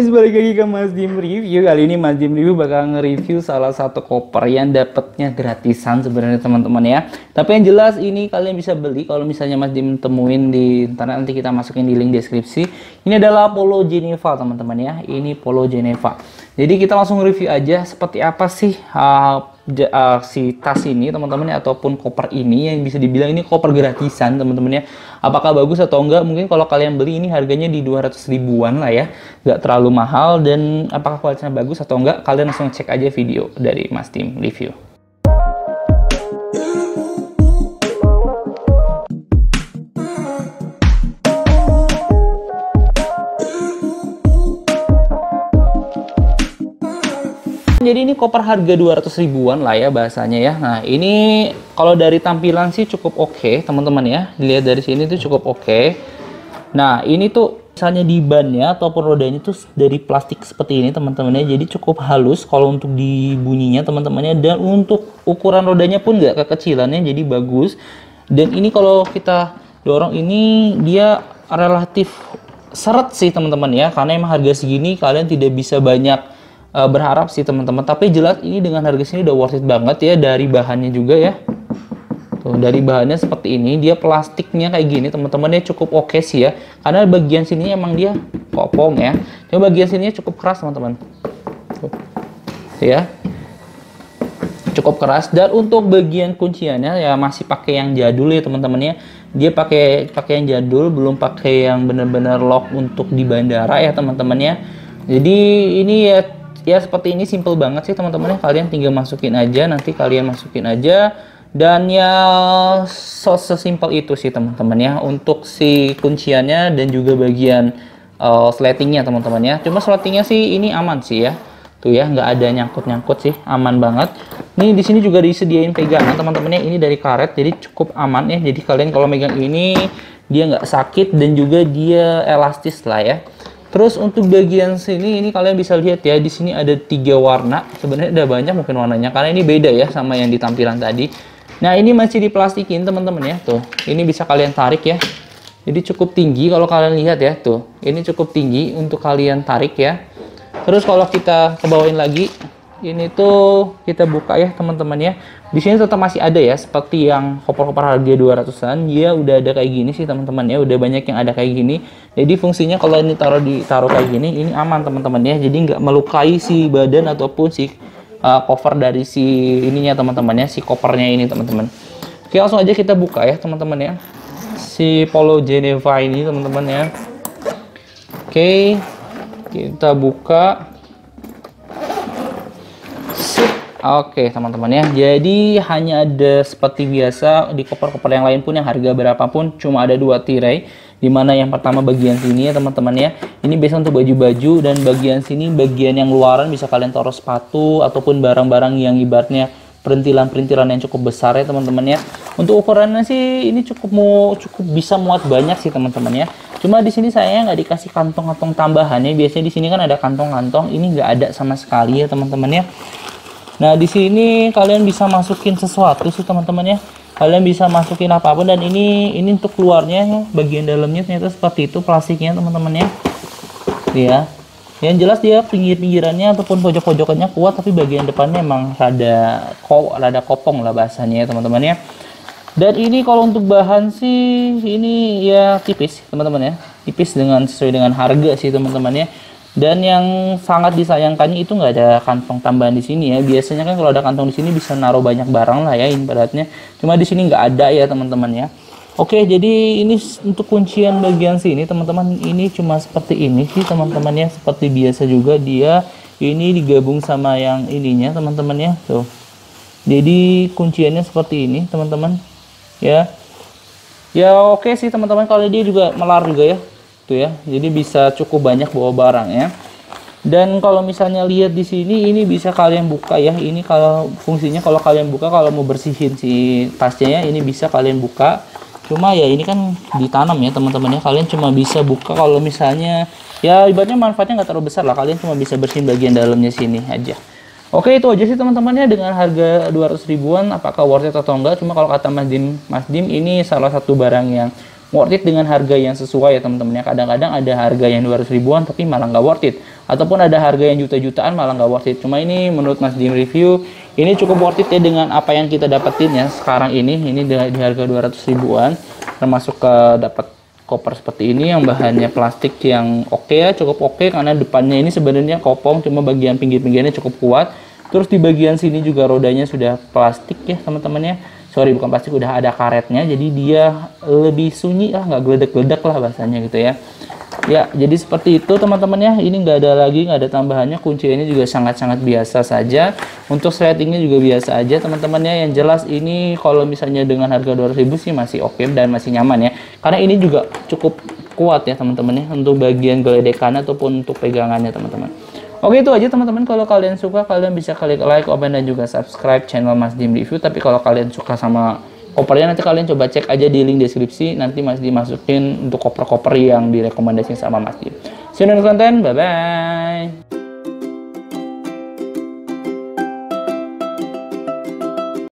Balik lagi ke Mas Dim Review. Kali ini Mas Dim Review bakal nge-review salah satu koper yang dapatnya gratisan sebenarnya teman-teman ya. Tapi yang jelas ini kalian bisa beli kalau misalnya Mas Dim temuin di internet, nanti kita masukin di link deskripsi. Ini adalah Polo Geneva teman-teman ya. Ini Polo Geneva. Jadi kita langsung review aja seperti apa sih si tas ini teman-teman ya, ataupun koper ini yang bisa dibilang ini koper gratisan teman-teman ya. Apakah bagus atau enggak? Mungkin kalau kalian beli ini harganya di 200 ribuan lah ya, nggak terlalu mahal. Dan apakah kualitasnya bagus atau enggak, kalian langsung cek aja video dari Mas Dim Review. Jadi ini koper harga 200 ribuan lah ya bahasanya ya. Nah ini kalau dari tampilan sih cukup oke teman-teman ya. Dilihat dari sini tuh cukup oke. Nah ini tuh misalnya di bannya ataupun rodanya tuh dari plastik seperti ini teman-teman ya. Jadi cukup halus kalau untuk dibunyinya teman-teman ya. Dan untuk ukuran rodanya pun nggak kekecilannya, jadi bagus. Dan ini kalau kita dorong ini dia relatif seret sih teman-teman ya. Karena emang harga segini kalian tidak bisa banyak berharap sih teman-teman, tapi jelas ini dengan harga sini udah worth it banget ya. Dari bahannya juga ya, tuh dari bahannya seperti ini, dia plastiknya kayak gini teman-teman ya, cukup oke sih ya. Karena bagian sini emang dia kopong ya, coba bagian sininya cukup keras teman-teman ya, cukup keras. Dan untuk bagian kunciannya ya masih pakai yang jadul ya teman-teman ya. Dia pakai yang jadul, belum pakai yang bener-bener lock untuk di bandara ya teman-teman ya. Jadi ini ya seperti ini, simple banget sih teman-teman ya. Kalian tinggal masukin aja, nanti kalian masukin aja, dan ya sesimpel itu sih teman-teman ya untuk si kunciannya dan juga bagian sletingnya teman-teman ya. Cuma sletingnya sih ini aman sih ya, tuh ya, nggak ada nyangkut-nyangkut sih, aman banget. Ini di sini juga disediain pegangan teman-teman ya, ini dari karet jadi cukup aman ya. Jadi kalian kalau megang ini dia nggak sakit dan juga dia elastis lah ya. Terus untuk bagian sini ini kalian bisa lihat ya, di sini ada 3 warna. Sebenarnya ada banyak mungkin warnanya karena ini beda ya sama yang di tampilan tadi. Nah, ini masih diplastikin teman-teman ya. Tuh, ini bisa kalian tarik ya. Jadi cukup tinggi kalau kalian lihat ya, tuh. Ini cukup tinggi untuk kalian tarik ya. Terus kalau kita kebawain lagi, ini tuh kita buka ya teman-teman ya. Di sini tetap masih ada ya, seperti yang koper-koper harga 200-an. Dia udah ada kayak gini sih teman-teman ya, udah banyak yang ada kayak gini. Jadi fungsinya kalau ini ditaruh kayak gini, ini aman teman-teman ya. Jadi nggak melukai si badan ataupun si cover dari si ininya teman-teman ya, si kopernya ini teman-teman. Oke, langsung aja kita buka ya teman-teman ya, si Polo Geneva ini teman-teman ya. Oke, kita buka. Oke teman-teman ya, jadi hanya ada seperti biasa di koper-koper yang lain pun yang harga berapapun cuma ada 2 tirai. Dimana yang pertama bagian sini ya teman-teman ya, ini biasa untuk baju-baju, dan bagian sini bagian yang luaran bisa kalian taruh sepatu ataupun barang-barang yang ibaratnya perintilan-perintilan yang cukup besar ya teman-teman ya. Untuk ukurannya sih ini cukup bisa muat banyak sih teman-teman ya. Cuma di sini saya nggak dikasih kantong-kantong tambahannya. Biasanya di sini kan ada kantong-kantong, ini nggak ada sama sekali ya teman-teman ya. Nah, di sini kalian bisa masukin sesuatu sih teman-teman ya. Kalian bisa masukin apapun, dan ini untuk keluarnya ya, bagian dalamnya ternyata seperti itu plastiknya teman-teman ya. Ya. Yang jelas dia pinggir-pinggirannya ataupun pojok-pojokannya kuat, tapi bagian depannya emang rada kopong lah bahasanya ya teman-teman ya. Dan ini kalau untuk bahan sih ini ya tipis teman-teman ya. Tipis sesuai dengan harga sih teman-teman ya. Dan yang sangat disayangkannya itu nggak ada kantong tambahan di sini ya. Biasanya kan kalau ada kantong di sini bisa naruh banyak barang lah ya ibaratnya. Cuma di sini nggak ada ya teman-teman ya. Oke, jadi ini untuk kuncian bagian sini teman-teman, ini cuma seperti ini sih teman-teman ya. Seperti biasa juga dia ini digabung sama yang ininya teman-teman ya. Tuh. Jadi kunciannya seperti ini teman-teman ya. Ya oke sih teman-teman, kalau dia juga melar juga ya. Ya, jadi bisa cukup banyak bawa barang ya. Dan kalau misalnya lihat di sini, ini bisa kalian buka ya. Ini kalau fungsinya kalau kalian buka, kalau mau bersihin si tasnya ya, ini bisa kalian buka. Cuma ya ini kan ditanam ya teman-teman ya. Kalian cuma bisa buka kalau misalnya ya ibaratnya manfaatnya nggak terlalu besar lah. Kalian cuma bisa bersihin bagian dalamnya sini aja. Oke, itu aja sih teman-teman ya, dengan harga 200 ribuan apakah worth it atau enggak. Cuma kalau kata Mas Dim ini salah satu barang yang worth it dengan harga yang sesuai ya teman-teman ya. Kadang-kadang ada harga yang 200 ribuan tapi malah nggak worth it, ataupun ada harga yang juta-jutaan malah nggak worth it. Cuma ini menurut Mas Dim review ini cukup worth it ya dengan apa yang kita dapetin ya sekarang ini di harga 200 ribuan, termasuk ke dapat koper seperti ini yang bahannya plastik yang oke ya, cukup oke, karena depannya ini sebenarnya kopong, cuma bagian pinggir-pinggirnya cukup kuat. Terus di bagian sini juga rodanya sudah plastik ya teman-teman ya, sorry bukan plastik, udah ada karetnya, jadi dia lebih sunyi lah, nggak geledak-geledak lah bahasanya gitu ya. Ya, jadi seperti itu teman-teman ya. Ini nggak ada lagi, nggak ada tambahannya. Kunci ini juga sangat-sangat biasa saja. Untuk settingnya juga biasa aja teman-teman ya. Yang jelas ini kalau misalnya dengan harga 200.000 sih masih oke dan masih nyaman ya. Karena ini juga cukup kuat ya teman-teman ya, untuk bagian geledekan ataupun untuk pegangannya teman-teman. Oke, itu aja teman-teman. Kalau kalian suka, kalian bisa klik like, comment, dan juga subscribe channel Mas Dim Review. Tapi kalau kalian suka sama kopernya, nanti kalian coba cek aja di link deskripsi, nanti Mas dimasukin untuk koper-koper yang direkomendasikan sama Mas Dim. See you next content, bye bye.